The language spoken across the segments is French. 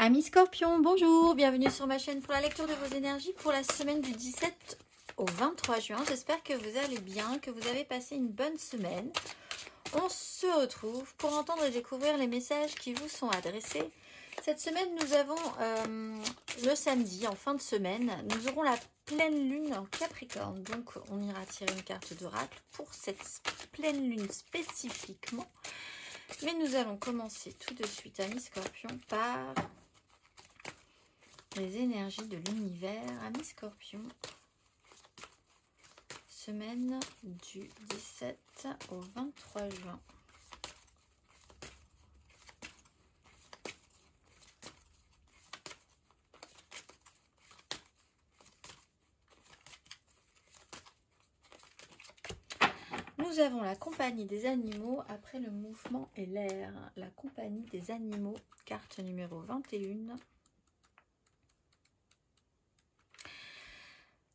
Amis Scorpion, bonjour, bienvenue sur ma chaîne pour la lecture de vos énergies pour la semaine du 17 au 23 juin. J'espère que vous allez bien, que vous avez passé une bonne semaine. On se retrouve pour entendre et découvrir les messages qui vous sont adressés. Cette semaine, nous avons le samedi, en fin de semaine, nous aurons la pleine lune en Capricorne. Donc, on ira tirer une carte d'oracle pour cette pleine lune spécifiquement. Mais nous allons commencer tout de suite, amis Scorpion, par les énergies de l'univers, amis Scorpion. Semaine du 17 au 23 juin. Nous avons la compagnie des animaux après le mouvement et l'air. La compagnie des animaux, carte numéro 21.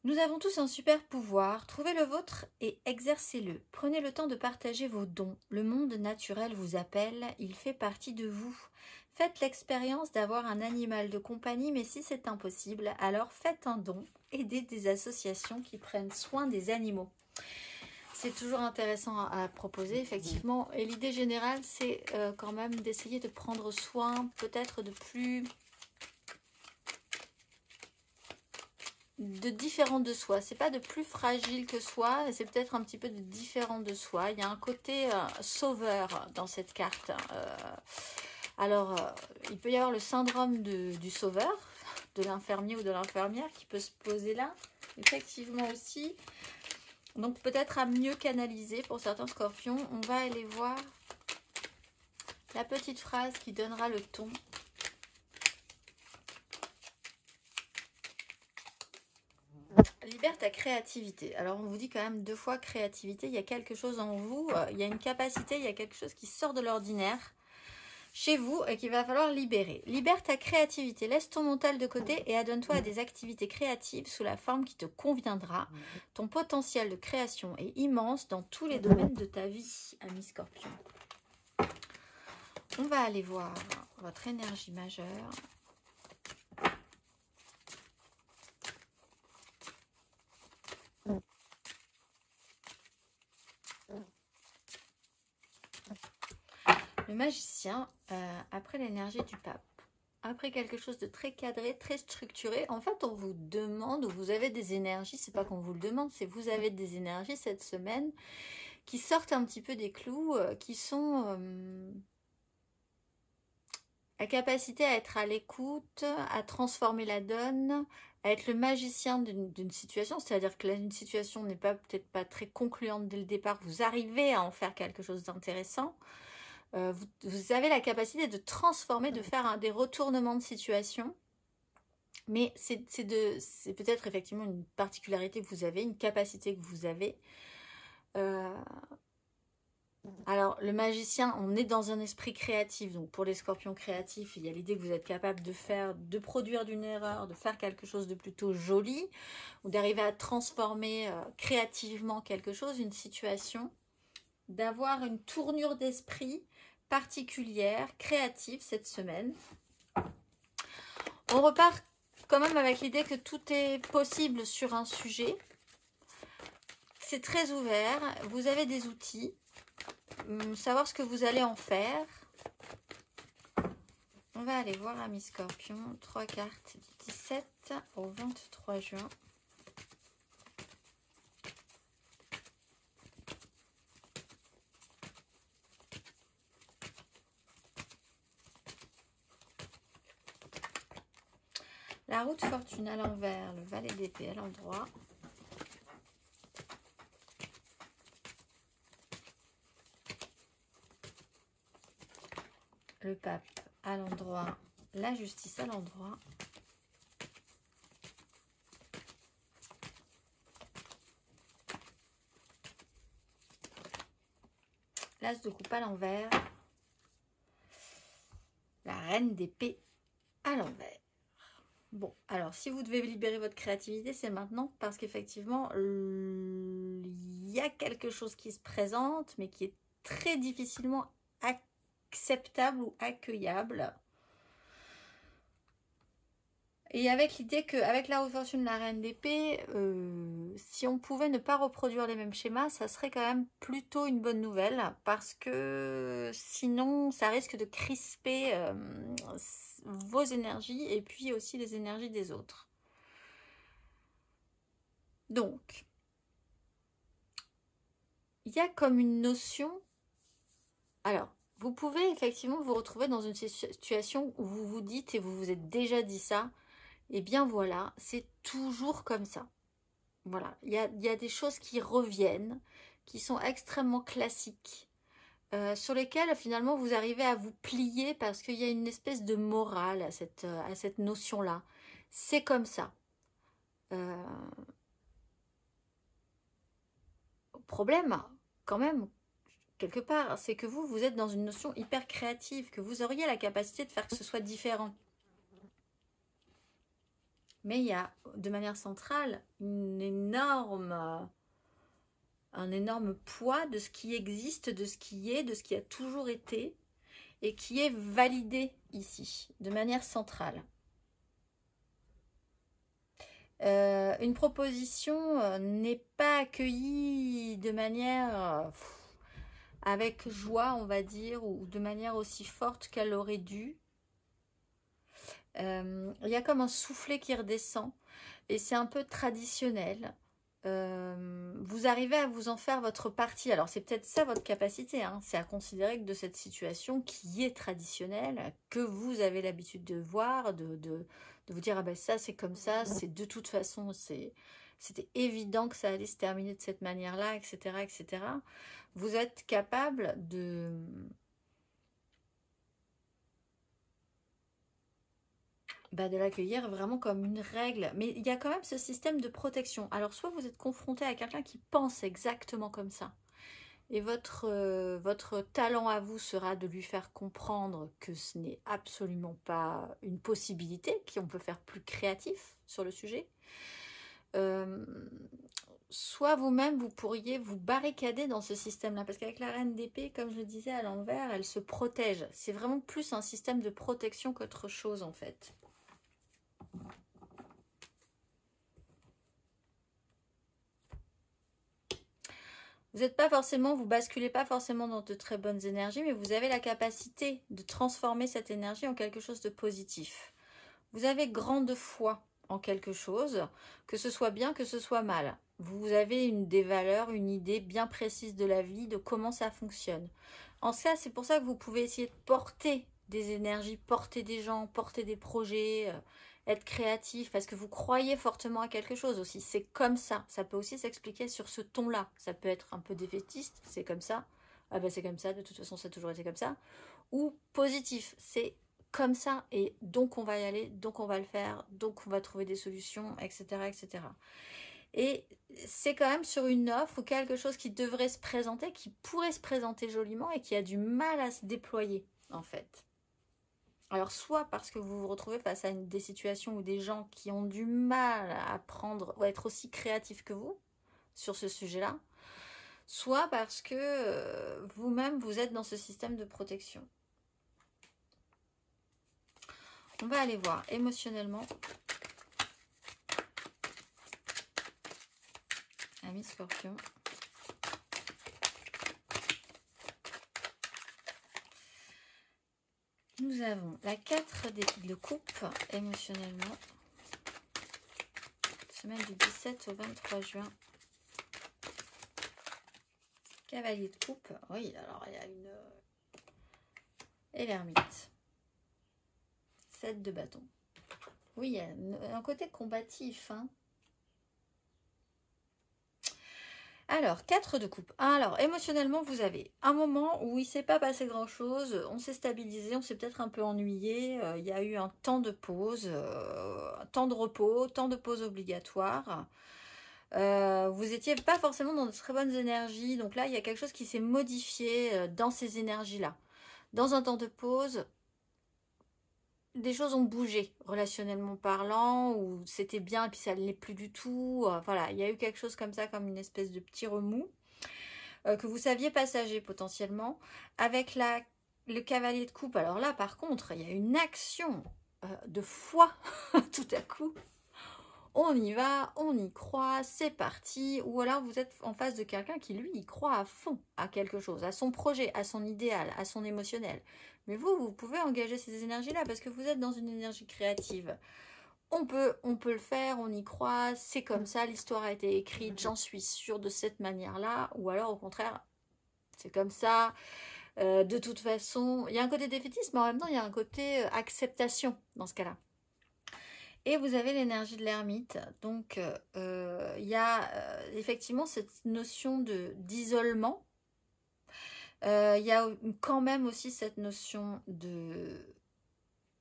Nous avons tous un super pouvoir. Trouvez le vôtre et exercez-le. Prenez le temps de partager vos dons. Le monde naturel vous appelle. Il fait partie de vous. Faites l'expérience d'avoir un animal de compagnie, mais si c'est impossible, alors faites un don. Aidez des associations qui prennent soin des animaux. C'est toujours intéressant à proposer, effectivement. Et l'idée générale, c'est quand même d'essayer de prendre soin, peut-être de différent de soi. C'est pas de plus fragile que soi, c'est peut-être un petit peu de différent de soi. Il y a un côté sauveur dans cette carte. Il peut y avoir le syndrome du sauveur, de l'infirmier ou de l'infirmière qui peut se poser là. Effectivement aussi. Donc peut-être à mieux canaliser pour certains scorpions. On va aller voir la petite phrase qui donnera le ton. Libère ta créativité. Alors on vous dit quand même 2 fois créativité. Il y a quelque chose en vous, il y a une capacité, il y a quelque chose qui sort de l'ordinaire chez vous et qu'il va falloir libérer. Libère ta créativité, laisse ton mental de côté et adonne-toi à des activités créatives sous la forme qui te conviendra. Ton potentiel de création est immense dans tous les domaines de ta vie, ami Scorpion. On va aller voir votre énergie majeure. Le magicien, après l'énergie du pape, après quelque chose de très cadré, très structuré, en fait, on vous demande, ou vous avez des énergies, c'est pas qu'on vous le demande, c'est vous avez des énergies cette semaine qui sortent un petit peu des clous, qui sont la capacité à être à l'écoute, à transformer la donne, à être le magicien d'une situation, c'est-à-dire que là, une situation n'est peut-être pas très concluante dès le départ, vous arrivez à en faire quelque chose d'intéressant. Vous avez la capacité de transformer, de faire des retournements de situation. Mais c'est peut-être effectivement une particularité que vous avez, une capacité que vous avez. Alors, le magicien, on est dans un esprit créatif. Donc, pour les scorpions créatifs, il y a l'idée que vous êtes capable de produire d'une erreur, de faire quelque chose de plutôt joli, ou d'arriver à transformer créativement quelque chose, une situation, d'avoir une tournure d'esprit particulière, créative cette semaine. On repart quand même avec l'idée que tout est possible sur un sujet. C'est très ouvert, vous avez des outils, savoir ce que vous allez en faire. On va aller voir, amis Scorpion, 3 cartes du 17 au 23 juin. La roue de fortune à l'envers, le valet d'épée à l'endroit. Le pape à l'endroit, la justice à l'endroit. L'as de coupe à l'envers. La reine d'épée à l'envers. Bon, alors si vous devez libérer votre créativité, c'est maintenant parce qu'effectivement, il y a quelque chose qui se présente, mais qui est très difficilement acceptable ou accueillable. Et avec l'idée qu'avec la haute fortune de la reine d'épée, si on pouvait ne pas reproduire les mêmes schémas, ça serait quand même plutôt une bonne nouvelle, parce que sinon ça risque de crisper vos énergies et puis aussi les énergies des autres. Donc, il y a comme une notion... Alors, vous pouvez effectivement vous retrouver dans une situation où vous vous dites, et vous vous êtes déjà dit ça, et bien voilà, c'est toujours comme ça. Voilà, il y a des choses qui reviennent, qui sont extrêmement classiques, sur lesquelles finalement vous arrivez à vous plier parce qu'il y a une espèce de morale à cette notion-là. C'est comme ça. Problème, quand même, quelque part, c'est que vous êtes dans une notion hyper créative, que vous auriez la capacité de faire que ce soit différent. Mais il y a, de manière centrale, un énorme poids de ce qui existe, de ce qui est, de ce qui a toujours été, et qui est validé ici, de manière centrale. Une proposition n'est pas accueillie de manière avec joie, on va dire, ou de manière aussi forte qu'elle aurait dû. Il y a comme un soufflet qui redescend et c'est un peu traditionnel. Vous arrivez à vous en faire votre partie. Alors c'est peut-être ça votre capacité, hein. C'est à considérer que de cette situation qui est traditionnelle, que vous avez l'habitude de voir, de vous dire ah ben ça c'est comme ça, c'est de toute façon c'était évident que ça allait se terminer de cette manière-là, etc., etc. Vous êtes capable de l'accueillir vraiment comme une règle. Mais il y a quand même ce système de protection. Alors, soit vous êtes confronté à quelqu'un qui pense exactement comme ça, et votre talent à vous sera de lui faire comprendre que ce n'est absolument pas une possibilité, qu'on peut faire plus créatif sur le sujet. Soit vous-même, vous pourriez vous barricader dans ce système-là. Parce qu'avec la reine d'épée, comme je le disais à l'envers, elle se protège. C'est vraiment plus un système de protection qu'autre chose, en fait. Vous n'êtes pas forcément, vous basculez pas forcément dans de très bonnes énergies, mais vous avez la capacité de transformer cette énergie en quelque chose de positif. Vous avez grande foi en quelque chose, que ce soit bien, que ce soit mal. Vous avez des valeurs, une idée bien précise de la vie, de comment ça fonctionne. En ça, c'est pour ça que vous pouvez essayer de porter des énergies, porter des gens, porter des projets, être créatif, parce que vous croyez fortement à quelque chose aussi. C'est comme ça. Ça peut aussi s'expliquer sur ce ton-là. Ça peut être un peu défaitiste, c'est comme ça. Ah ben c'est comme ça, de toute façon ça a toujours été comme ça. Ou positif, c'est comme ça, et donc on va y aller, donc on va le faire, donc on va trouver des solutions, etc., etc. Et c'est quand même sur une offre ou quelque chose qui devrait se présenter, qui pourrait se présenter joliment et qui a du mal à se déployer, en fait. Alors, soit parce que vous vous retrouvez face à des situations ou des gens qui ont du mal à prendre ou à être aussi créatifs que vous sur ce sujet-là, soit parce que vous-même, vous êtes dans ce système de protection. On va aller voir émotionnellement. Ami Scorpion. Nous avons la 4 de coupe émotionnellement. Semaine du 17 au 23 juin. Cavalier de coupe. Oui, alors il y a une... Et l'ermite. 7 de bâton. Oui, il y a un côté combatif, hein. Alors, 4 de coupe. Alors, émotionnellement, vous avez un moment où il ne s'est pas passé grand-chose. On s'est stabilisé, on s'est peut-être un peu ennuyé. Il y a eu un temps de pause, un temps de repos, temps de pause obligatoire. Vous n'étiez pas forcément dans de très bonnes énergies. Donc là, il y a quelque chose qui s'est modifié dans ces énergies-là. Dans un temps de pause, des choses ont bougé, relationnellement parlant, ou c'était bien et puis ça ne l'est plus du tout. Voilà, il y a eu quelque chose comme ça, comme une espèce de petit remous, que vous saviez passager potentiellement. Avec le cavalier de coupe, alors là, par contre, il y a une action de foi tout à coup. On y va, on y croit, c'est parti. Ou alors vous êtes en face de quelqu'un qui, lui, y croit à fond à quelque chose, à son projet, à son idéal, à son émotionnel. Mais vous pouvez engager ces énergies-là parce que vous êtes dans une énergie créative. On peut le faire, on y croit, c'est comme ça, l'histoire a été écrite, j'en suis sûre de cette manière-là. Ou alors, au contraire, c'est comme ça. De toute façon, il y a un côté défaitiste, mais en même temps, il y a un côté acceptation dans ce cas-là. Et vous avez l'énergie de l'ermite. Donc, il y a effectivement cette notion d'isolement. Il y a quand même aussi cette notion de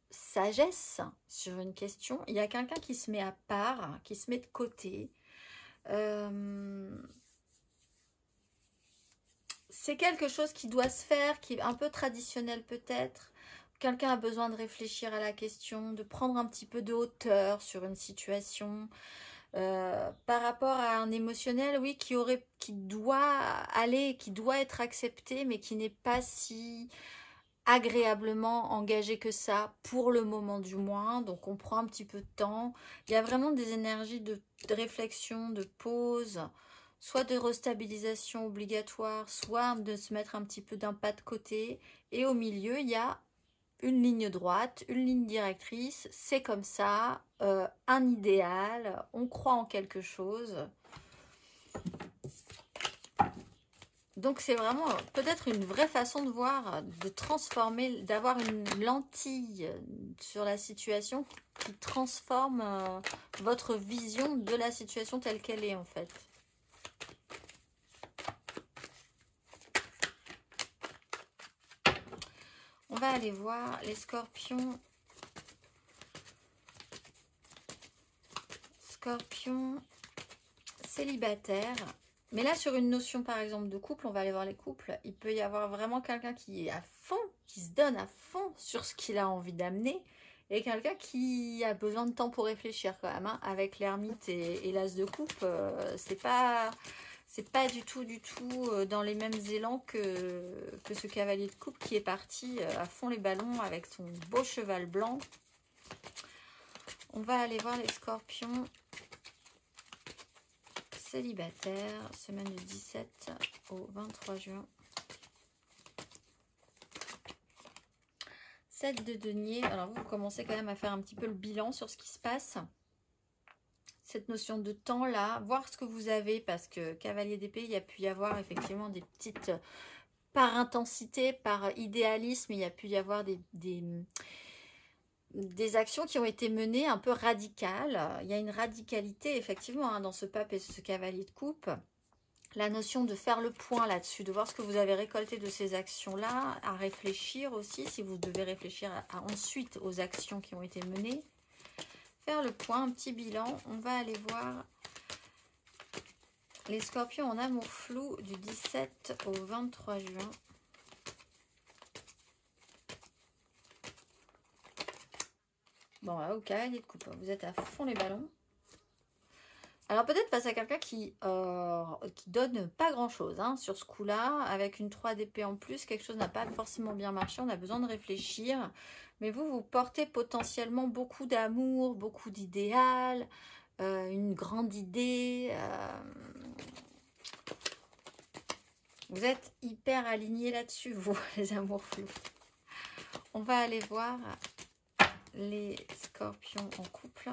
sagesse sur une question. Il y a quelqu'un qui se met à part, qui se met de côté. C'est quelque chose qui doit se faire, qui est un peu traditionnel peut-être. Quelqu'un a besoin de réfléchir à la question, de prendre un petit peu de hauteur sur une situation. Par rapport à un émotionnel, oui, qui doit aller, qui doit être accepté, mais qui n'est pas si agréablement engagé que ça, pour le moment du moins. Donc on prend un petit peu de temps. Il y a vraiment des énergies de réflexion, de pause, soit de restabilisation obligatoire, soit de se mettre un petit peu d'un pas de côté. Et au milieu, il y a une ligne droite, une ligne directrice, c'est comme ça, un idéal, on croit en quelque chose. Donc c'est vraiment peut-être une vraie façon de voir, de transformer, d'avoir une lentille sur la situation qui transforme votre vision de la situation telle qu'elle est en fait. On va aller voir les scorpions. Scorpions célibataires. Mais là, sur une notion, par exemple, de couple, on va aller voir les couples. Il peut y avoir vraiment quelqu'un qui est à fond, qui se donne à fond sur ce qu'il a envie d'amener. Et quelqu'un qui a besoin de temps pour réfléchir quand même. Hein. Avec l'ermite et l'as de coupe, c'est pas du tout dans les mêmes élans que ce cavalier de coupe qui est parti à fond les ballons avec son beau cheval blanc. On va aller voir les scorpions célibataires, semaine du 17 au 23 juin. 7 de denier. Alors vous commencez quand même à faire un petit peu le bilan sur ce qui se passe. Cette notion de temps là, voir ce que vous avez, parce que cavalier d'épée, il y a pu y avoir effectivement des petites, par intensité, par idéalisme, il y a pu y avoir des actions qui ont été menées un peu radicales. Il y a une radicalité effectivement hein, dans ce pape et ce cavalier de coupe. La notion de faire le point là-dessus, de voir ce que vous avez récolté de ces actions-là, à réfléchir aussi, si vous devez réfléchir ensuite aux actions qui ont été menées. Faire le point, un petit bilan. On va aller voir les scorpions en amour flou du 17 au 23 juin. Bon, là, au cavalier de coupe, vous êtes à fond les ballons. Alors peut-être face à quelqu'un qui donne pas grand-chose hein, sur ce coup-là, avec une 3 d'épée en plus, quelque chose n'a pas forcément bien marché, on a besoin de réfléchir. Mais vous portez potentiellement beaucoup d'amour, beaucoup d'idéal, une grande idée. Vous êtes hyper alignés là-dessus, vous, les amours flous. On va aller voir les scorpions en couple.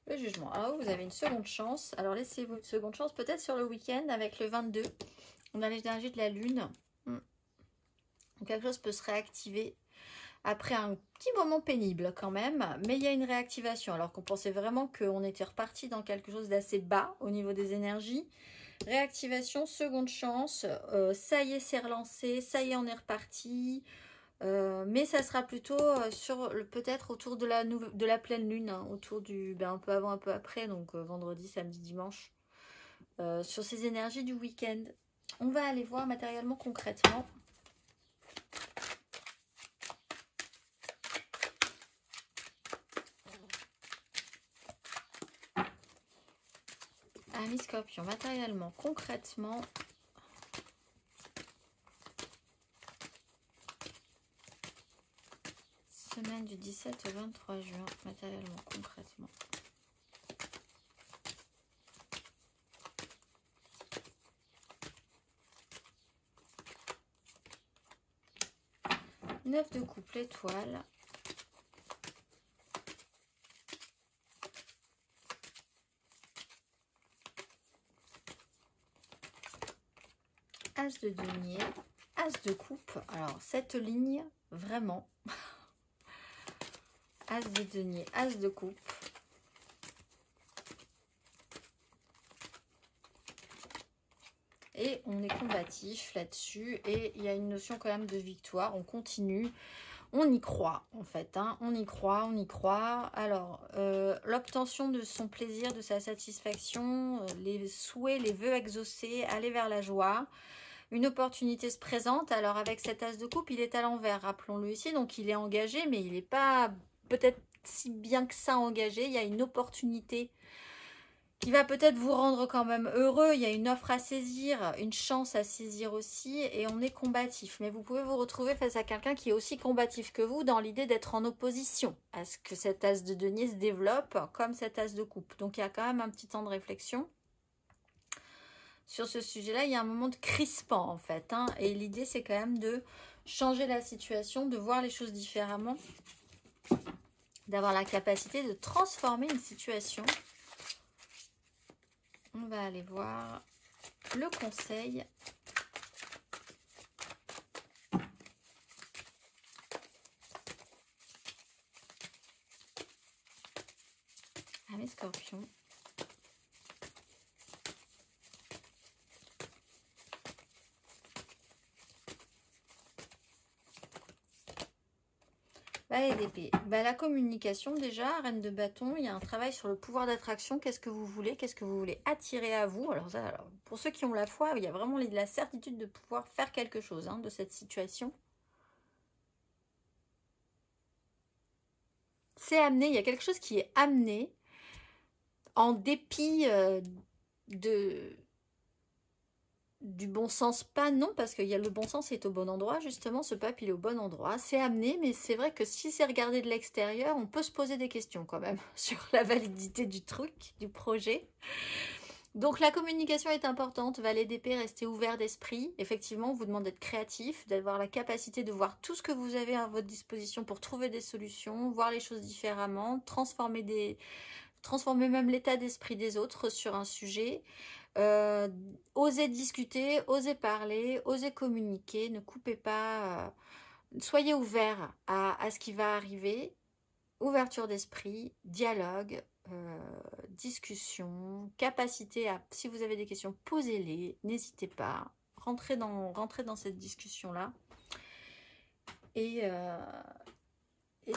Le jugement. Alors vous avez une seconde chance. Alors laissez-vous une seconde chance peut-être sur le week-end avec le 22. On a l'énergie de la lune. Donc quelque chose peut se réactiver après un petit moment pénible quand même. Mais il y a une réactivation. Alors qu'on pensait vraiment qu'on était reparti dans quelque chose d'assez bas au niveau des énergies. Réactivation, seconde chance. Ça y est, c'est relancé. Ça y est, on est reparti. Mais ça sera plutôt peut-être autour de la pleine lune, hein, autour du un peu avant, un peu après, donc vendredi, samedi, dimanche, sur ces énergies du week-end. On va aller voir matériellement, concrètement. amis Scorpion, matériellement, concrètement. Semaine du 17 au 23 juin, matériellement, concrètement. Neuf de coupe, l'étoile. As de denier, as de coupe. Alors, cette ligne, vraiment. As de denier, as de coupe. Et on est combatif là-dessus. Et il y a une notion quand même de victoire. On continue. On y croit, en fait. Hein. On y croit, on y croit. Alors, l'obtention de son plaisir, de sa satisfaction, les souhaits, les vœux exaucés, aller vers la joie. Une opportunité se présente. Alors, avec cet as de coupe, il est à l'envers, rappelons-le ici. Donc, il est engagé, mais il n'est pas peut-être si bien que ça engagé. Il y a une opportunité qui va peut-être vous rendre quand même heureux. Il y a une offre à saisir, une chance à saisir aussi, et on est combatif. Mais vous pouvez vous retrouver face à quelqu'un qui est aussi combatif que vous dans l'idée d'être en opposition à ce que cet as de denier se développe comme cet as de coupe. Donc il y a quand même un petit temps de réflexion. Sur ce sujet-là, il y a un moment de crispant en fait. Hein, et l'idée, c'est quand même de changer la situation, de voir les choses différemment, d'avoir la capacité de transformer une situation. On va aller voir le conseil. À mes scorpions. Valet d'épée. Bah, la communication déjà, reine de bâton, il y a un travail sur le pouvoir d'attraction. Qu'est-ce que vous voulez attirer à vous? Alors, ça, alors, pour ceux qui ont la foi, il y a vraiment la certitude de pouvoir faire quelque chose de cette situation. C'est amené, il y a quelque chose qui est amené en dépit du bon sens, pas non, parce que le bon sens est au bon endroit, justement, ce pape il est au bon endroit, c'est amené, mais c'est vrai que si c'est regardé de l'extérieur, on peut se poser des questions quand même sur la validité du truc, du projet. Donc la communication est importante, valet d'épée, restez ouvert d'esprit, effectivement on vous demande d'être créatif, d'avoir la capacité de voir tout ce que vous avez à votre disposition pour trouver des solutions, voir les choses différemment, transformer même l'état d'esprit des autres sur un sujet. Osez discuter, osez parler, osez communiquer, ne coupez pas, soyez ouverts à ce qui va arriver, ouverture d'esprit, dialogue, discussion, capacité à, si vous avez des questions, posez-les, n'hésitez pas, rentrez dans cette discussion-là et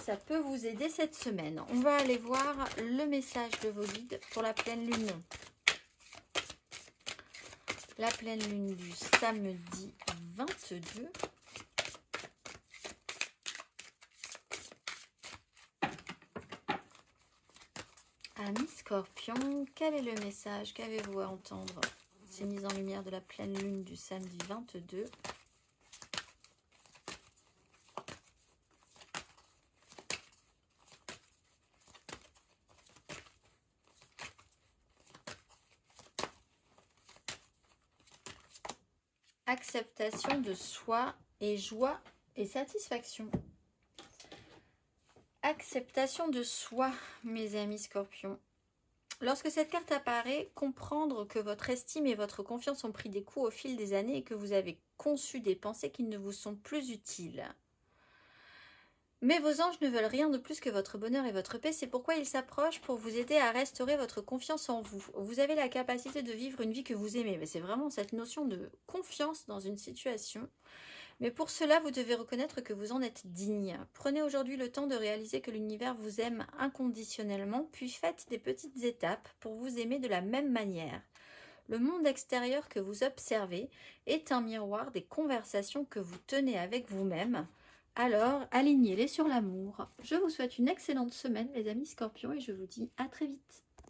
ça peut vous aider cette semaine. On va aller voir le message de vos guides pour la pleine lune. La pleine lune du samedi 22. Amis Scorpion, quel est le message? Qu'avez-vous à entendre? C'est mise en lumière de la pleine lune du samedi 22. Acceptation de soi et joie et satisfaction. Acceptation de soi, mes amis Scorpions. Lorsque cette carte apparaît, comprendre que votre estime et votre confiance ont pris des coups au fil des années et que vous avez conçu des pensées qui ne vous sont plus utiles. Mais vos anges ne veulent rien de plus que votre bonheur et votre paix, c'est pourquoi ils s'approchent pour vous aider à restaurer votre confiance en vous. Vous avez la capacité de vivre une vie que vous aimez, mais c'est vraiment cette notion de confiance dans une situation. Mais pour cela, vous devez reconnaître que vous en êtes digne. Prenez aujourd'hui le temps de réaliser que l'univers vous aime inconditionnellement, puis faites des petites étapes pour vous aimer de la même manière. Le monde extérieur que vous observez est un miroir des conversations que vous tenez avec vous-même. Alors, alignez-les sur l'amour. Je vous souhaite une excellente semaine, les amis Scorpions, et je vous dis à très vite.